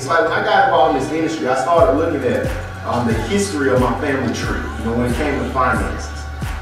like when I got involved in this industry, I started looking at the history of my family tree, you know, when it came to finances.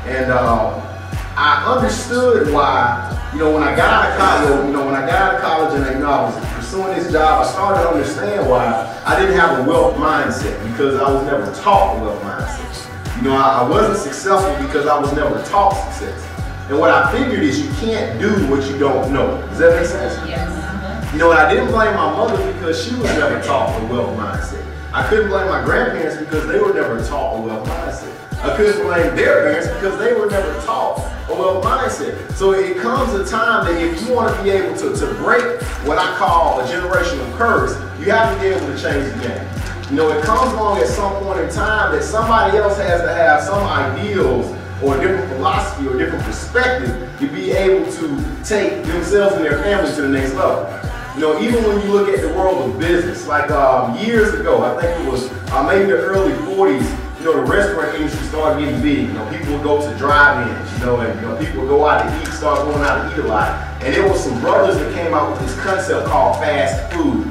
And I understood why, you know, when I got out of college, and you know, I was pursuing this job, I started to understand why I didn't have a wealth mindset, because I was never taught a wealth mindset. You know, I wasn't successful because I was never taught success. And what I figured is you can't do what you don't know. Does that make sense? Yes. You know, and I didn't blame my mother because she was never taught a wealth mindset. I couldn't blame my grandparents because they were never taught a wealth mindset. I couldn't blame their parents because they were never taught a wealth mindset. So it comes a time that if you want to be able to break what I call a generational curse, you have to be able to change the game. You know, it comes along at some point in time that somebody else has to have some ideals or a different philosophy or a different perspective to be able to take themselves and their families to the next level. You know, even when you look at the world of business, like years ago, I think it was maybe the early 40s, you know, the restaurant industry started getting big. You know, people would go to drive-ins, you know, and you know, people would go out to eat, start going out to eat a lot. And there was some brothers that came out with this concept called fast food.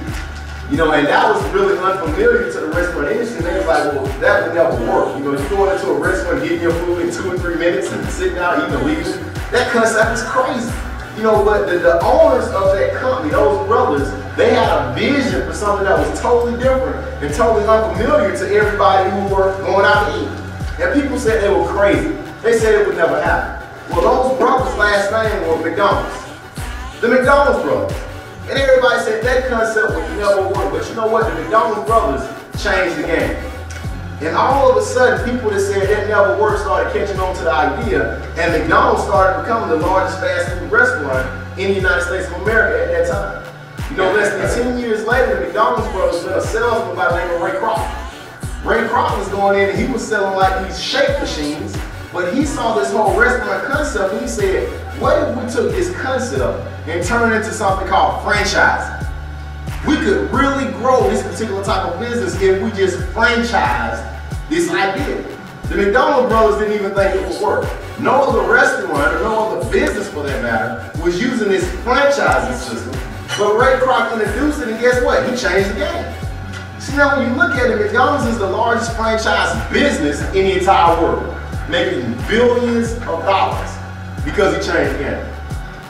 You know, and that was really unfamiliar to the restaurant industry. And they was like, well, that would never work. You know, you go into a restaurant, getting your food in 2 or 3 minutes and sit down, eat and leave. That concept is crazy. You know, but the owners of that company, those brothers, they had a vision for something that was totally different and totally unfamiliar to everybody who were going out to eat. And people said they were crazy. They said it would never happen. Well, those brothers' last name were McDonald's. The McDonald's brothers. And everybody said that concept would never work. But you know what? The McDonald's brothers changed the game. And all of a sudden, people that said that never worked started catching on to the idea. And McDonald's started becoming the largest fast food restaurant in the United States of America at that time. You know, less than 10 years later, the McDonald's brothers met a salesman by the name of Ray Kroc. Ray Kroc was going in and he was selling like these shake machines. But he saw this whole restaurant concept and he said, what if we took this concept and turned it into something called franchising? We could really grow this particular type of business if we just franchised this idea. The McDonald's brothers didn't even think it would work. No other restaurant or no other business for that matter was using this franchising system. But Ray Kroc introduced it and guess what? He changed the game. See, now when you look at it, McDonald's is the largest franchise business in the entire world, making billions of dollars because he changed the game.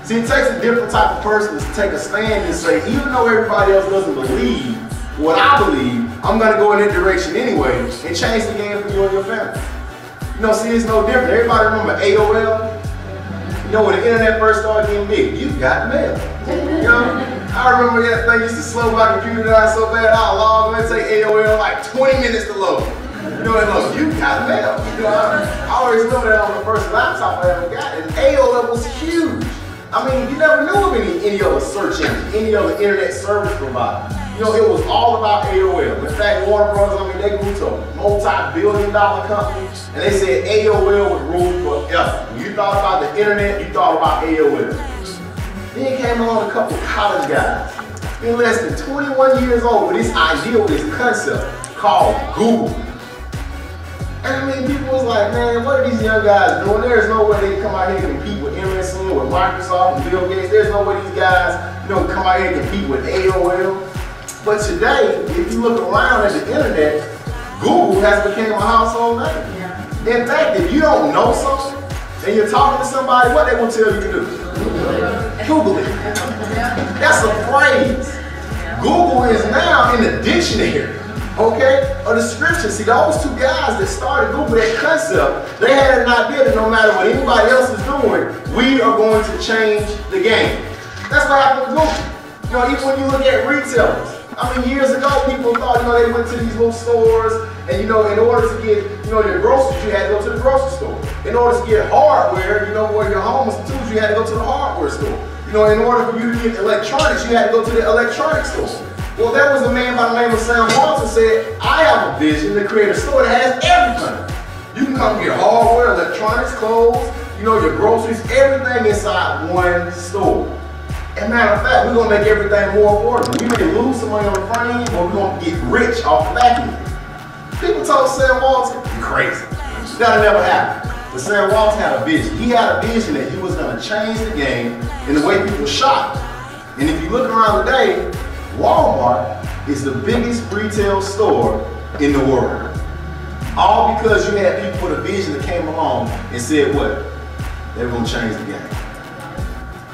See, it takes a different type of person to take a stand and say, even though everybody else doesn't believe what I believe, I'm going to go in that direction anyway and change the game for you and your family. You know, see, it's no different. Everybody remember AOL? You know, when the internet first started getting big, you got mail. You know? I remember that thing used to slow my computer down so bad, I log in and take AOL like 20 minutes to load. You know, and look, you got mail. You know, I always remember that on the first laptop I ever got, and AOL was huge. I mean, you never knew of any other search engine, any other internet service provider. You know, it was all about AOL. In fact, Warner Brothers, I mean, they grew to a multi-billion-dollar company, and they said AOL would rule forever. When you thought about the internet, you thought about AOL. Then came along a couple of college guys, in less than 21 years old, with this idea, with this concept called Google. And I mean, people was like, man, what are these young guys doing? There's no way they can come out here and compete with MSN, with Microsoft, and Bill Gates. There's no way these guys, you know, come out here and compete with AOL. But today, if you look around at the internet, Google has become a household name. Yeah. In fact, if you don't know something and you're talking to somebody, what they will tell you to do? Google it. That's a phrase. Google is now in the dictionary. Okay, a description. See, those two guys that started Google, that concept, they had an idea that no matter what anybody else is doing, we are going to change the game. That's what happened with Google. You know, even when you look at retailers, I mean, years ago, people thought, you know, they went to these little stores, and you know, in order to get, you know, your groceries, you had to go to the grocery store. In order to get hardware, you know, where your home tools, you had to go to the hardware store. You know, in order for you to get electronics, you had to go to the electronics store. Well, there was a man by the name of Sam Walton said, I have a vision to create a store that has everything. You can come get hardware, electronics, clothes, you know, your groceries, everything inside one store. And matter of fact, we're going to make everything more affordable. We may lose some money on the front end, but we're going to get rich off the back end. People told Sam Walton, you're crazy. That'll never happen. But Sam Walton had a vision. He had a vision that he was going to change the game in the way people shop. And if you look around today, Walmart is the biggest retail store in the world. All because you had people with a vision that came along and said what? They were going to change the game.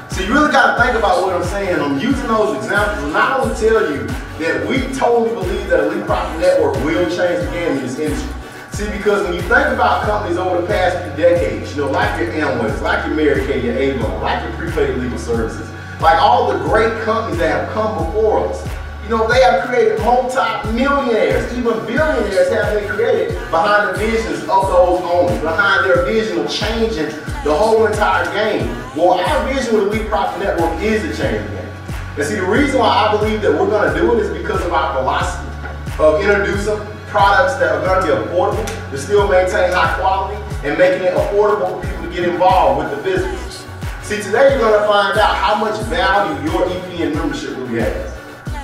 So you really got to think about what I'm saying. I'm using those examples to not only tell you that we totally believe that Elite Profit Network will change the game in this industry. See, because when you think about companies over the past few decades, you know, like your Amway, like your Mary Kay, your Avon, like your prepaid legal services, like all the great companies that have come before us, you know, they have created multi-millionaires, even billionaires have been created behind the visions of those owners, behind their vision of changing the whole entire game. Well, our vision with Elite Profit Network is to change the game. And see, the reason why I believe that we're going to do it is because of our philosophy of introducing products that are going to be affordable, to still maintain high quality, and making it affordable for people to get involved with the business. See, today you're going to find out how much value your EPN membership really has.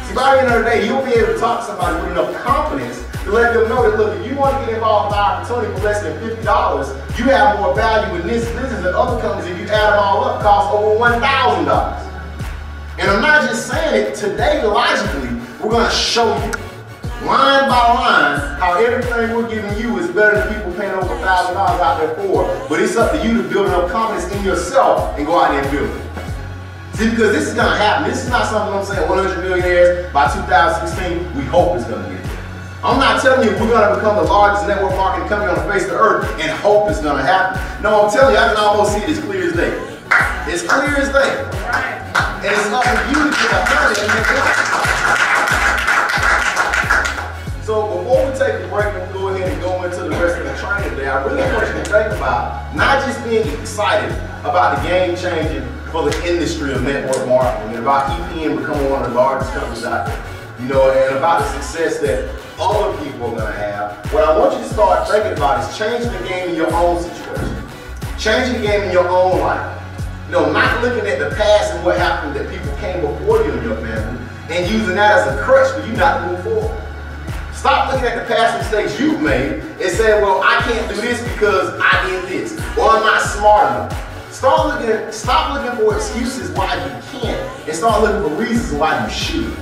See, by the end of the day, you'll be able to talk to somebody with enough confidence to let them know that, look, if you want to get involved with our opportunity for less than $50, you have more value in this business than other companies. If you add them all up, cost over $1,000. And I'm not just saying it, today, logically, we're going to show you, line by line, how everything we're giving you is better than people paying over $1,000 out there for. But it's up to you to build enough confidence in yourself and go out there and build it. See, because this is going to happen. This is not something I'm saying 100 millionaires by 2016. We hope it's going to get there. I'm not telling you we're going to become the largest network marketing company on the face of the earth and hope it's going to happen. No, I'm telling you, I can almost see it as clear as day. It's clear as day. And it's up to you to get behind it and make it happen. So before we take a break and go ahead and go into the rest of the training today, I really want you to think about not just being excited about the game changing for the industry of network marketing and about EPN becoming one of the largest companies out there, you know, and about the success that other people are going to have. What I want you to start thinking about is changing the game in your own situation, changing the game in your own life. You know, not looking at the past and what happened that people came before you in your family and using that as a crutch for you not to move forward. Stop looking at the past mistakes you've made and saying, well, I can't do this because I did this, or I'm not smart enough. Stop looking for excuses why you can't, and start looking for reasons why you should.